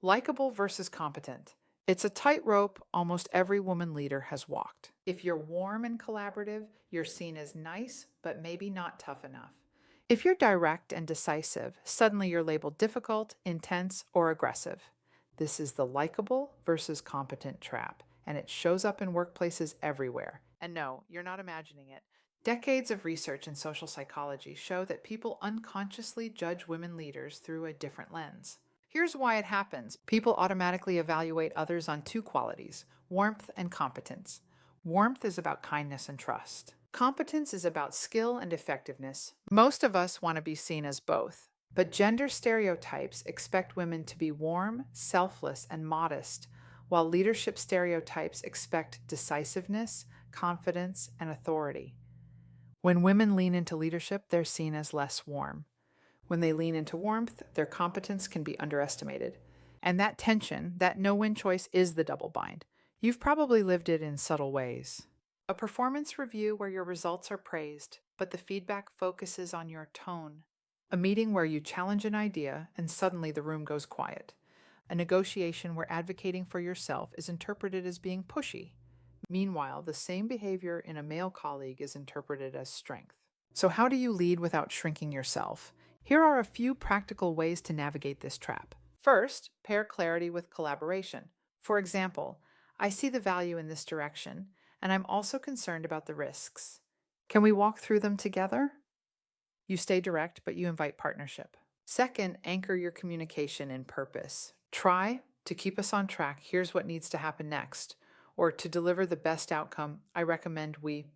Likable versus competent. It's a tightrope almost every woman leader has walked. If you're warm and collaborative, you're seen as nice, but maybe not tough enough. If you're direct and decisive, suddenly you're labeled difficult, intense, or aggressive. This is the likable versus competent trap, and it shows up in workplaces everywhere. And no, you're not imagining it. Decades of research in social psychology show that people unconsciously judge women leaders through a different lens. Here's why it happens. People automatically evaluate others on two qualities: warmth and competence. Warmth is about kindness and trust. Competence is about skill and effectiveness. Most of us want to be seen as both, but gender stereotypes expect women to be warm, selfless, and modest, while leadership stereotypes expect decisiveness, confidence, and authority. When women lean into leadership, they're seen as less warm. When they lean into warmth, their competence can be underestimated. And that tension, that no-win choice, is the double bind. You've probably lived it in subtle ways. A performance review where your results are praised, but the feedback focuses on your tone. A meeting where you challenge an idea and suddenly the room goes quiet. A negotiation where advocating for yourself is interpreted as being pushy. Meanwhile, the same behavior in a male colleague is interpreted as strength. So, how do you lead without shrinking yourself? Here are a few practical ways to navigate this trap. First, pair clarity with collaboration. For example, I see the value in this direction, and I'm also concerned about the risks. Can we walk through them together? You stay direct, but you invite partnership. Second, anchor your communication in purpose. Try to keep us on track. Here's what needs to happen next. Or to deliver the best outcome, I recommend we.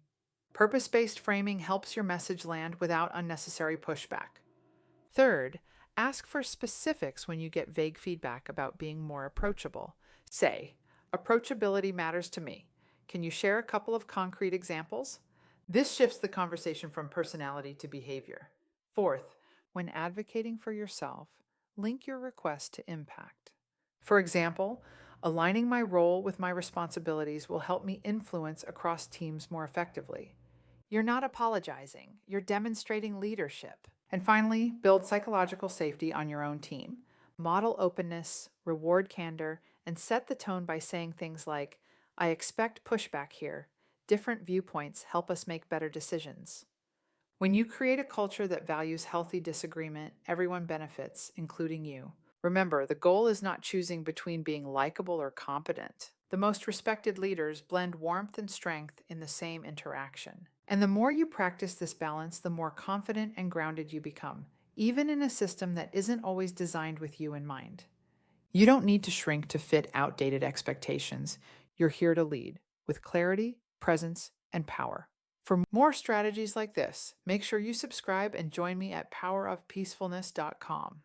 Purpose-based framing helps your message land without unnecessary pushback. Third, ask for specifics when you get vague feedback about being more approachable. Say, approachability matters to me. Can you share a couple of concrete examples? This shifts the conversation from personality to behavior. Fourth, when advocating for yourself, link your request to impact. For example, aligning my role with my responsibilities will help me influence across teams more effectively. You're not apologizing, you're demonstrating leadership. And finally, build psychological safety on your own team. Model openness, reward candor, and set the tone by saying things like, I expect pushback here. Different viewpoints help us make better decisions. When you create a culture that values healthy disagreement, everyone benefits, including you. Remember, the goal is not choosing between being likable or competent. The most respected leaders blend warmth and strength in the same interaction. And the more you practice this balance, the more confident and grounded you become, even in a system that isn't always designed with you in mind. You don't need to shrink to fit outdated expectations. You're here to lead with clarity, presence, and power. For more strategies like this, make sure you subscribe and join me at powerofpeacefulness.com.